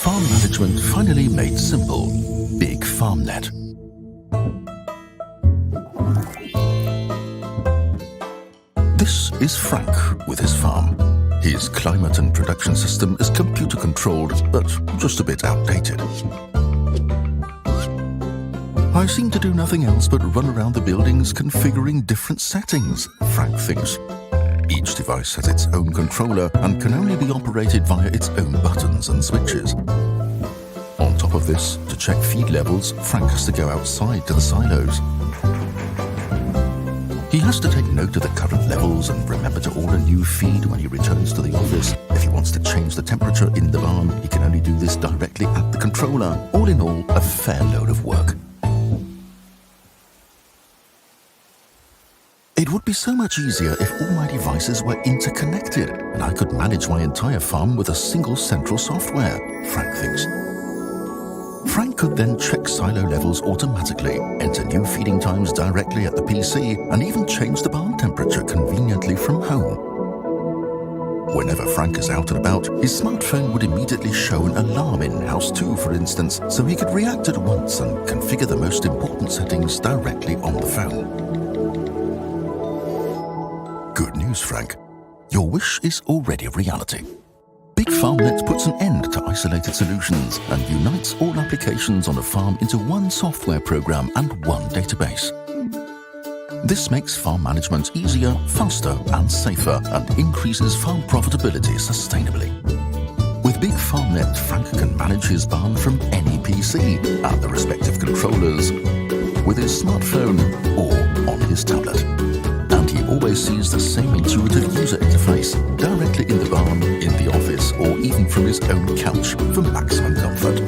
farm management finally made simple. BigFarmNet. This is Frank with his farm. His climate and production system is computer controlled, but just a bit outdated. I seem to do nothing else but run around the buildings configuring different settings, Frank thinks. Each device has its own controller and can only be operated via its own buttons and switches. On top of this, to check feed levels, Frank has to go outside to the silos. He has to take note of the current levels and remember to order new feed when he returns to the office. If he wants to change the temperature in the barn, he can only do this directly at the controller. All in all, a fair load of work. It would be so much easier if all my devices were interconnected and I could manage my entire farm with a single central software, Frank thinks. Frank could then check silo levels automatically, enter new feeding times directly at the PC, and even change the barn temperature conveniently from home. Whenever Frank is out and about, his smartphone would immediately show an alarm in house 2, for instance, so he could react at once and configure the most important settings directly on the phone. Good news, Frank. Your wish is already reality. BigFarmNet puts an end to isolated solutions and unites all applications on a farm into one software program and one database. This makes farm management easier, faster and safer and increases farm profitability sustainably. With BigFarmNet, Frank can manage his barn from any PC and the respective controllers, with his smartphone or on his tablet. And he always sees the same intuitive user interface directly in the barn, in the office, or even from his own couch for maximum comfort.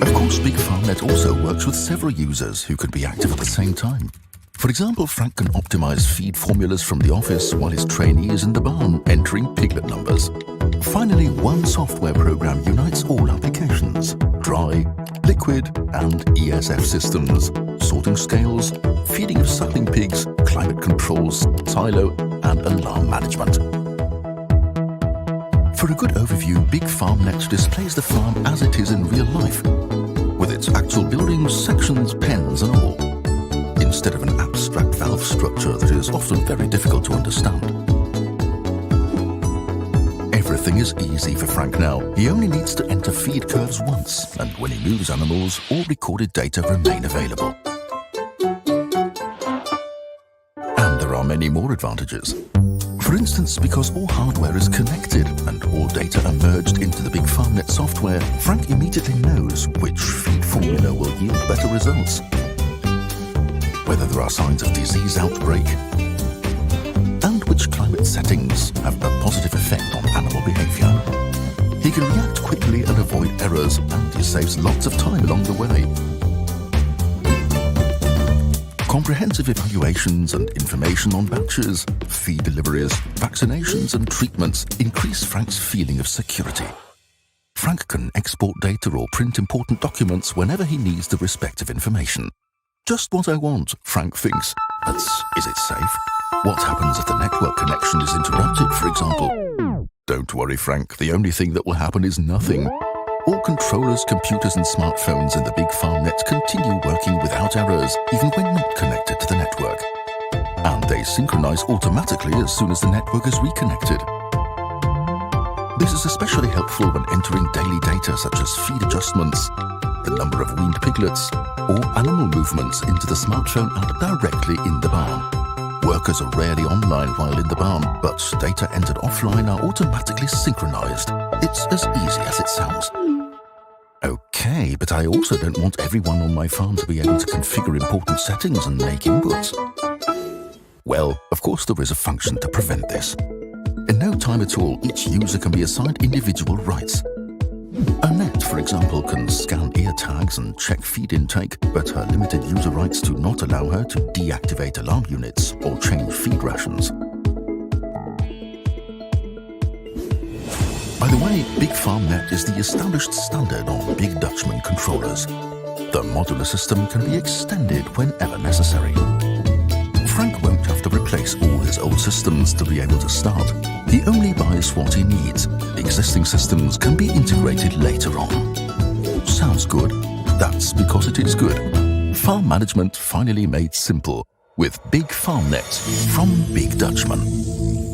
Of course, BigFarmNet also works with several users who can be active at the same time. For example, Frank can optimize feed formulas from the office while his trainee is in the barn entering piglet numbers. Finally, one software program unites all applications: dry, liquid and ESF systems, sorting scales, feeding of suckling pigs, climate controls, silo and alarm management. For a good overview, BigFarmNet displays the farm as it is in real life, with its actual buildings, sections, pens and all, instead of an abstract valve structure that is often very difficult to understand. Everything is easy for Frank now. He only needs to enter feed curves once, and when he moves animals, all recorded data remain available. And there are many more advantages. For instance, because all hardware is connected and all data are merged into the BigFarmNet software, Frank immediately knows which feed formula will yield better results, whether there are signs of disease outbreak, and which climate settings have a positive effect on animal behavior. He can react quickly and avoid errors, and he saves lots of time along the way. Comprehensive evaluations and information on batches, feed deliveries, vaccinations and treatments increase Frank's feeling of security. Frank can export data or print important documents whenever he needs the respective information. Just what I want, Frank thinks. But is it safe? What happens if the network connection is interrupted, for example? Don't worry, Frank. The only thing that will happen is nothing. All controllers, computers and smartphones in the BigFarmNet continue working without errors, even when not connected to the network. And they synchronize automatically as soon as the network is reconnected. This is especially helpful when entering daily data such as feed adjustments, the number of weaned piglets, or animal movements into the smartphone and directly in the barn. Workers are rarely online while in the barn, but data entered offline are automatically synchronized. It's as easy as it sounds. Okay, but I also don't want everyone on my farm to be able to configure important settings and make inputs. Well, of course there is a function to prevent this. In no time at all, each user can be assigned individual rights. Annette, for example, can scan ear tags and check feed intake, but her limited user rights do not allow her to deactivate alarm units or change feed rations. By the way, BigFarmNet is the established standard on Big Dutchman controllers. The modular system can be extended whenever necessary. Frank won't have to replace all his old systems to be able to start. He only buys what he needs. Existing systems can be integrated later on. sounds good, that's because it is good. Farm management finally made simple with BigFarmNet from Big Dutchman.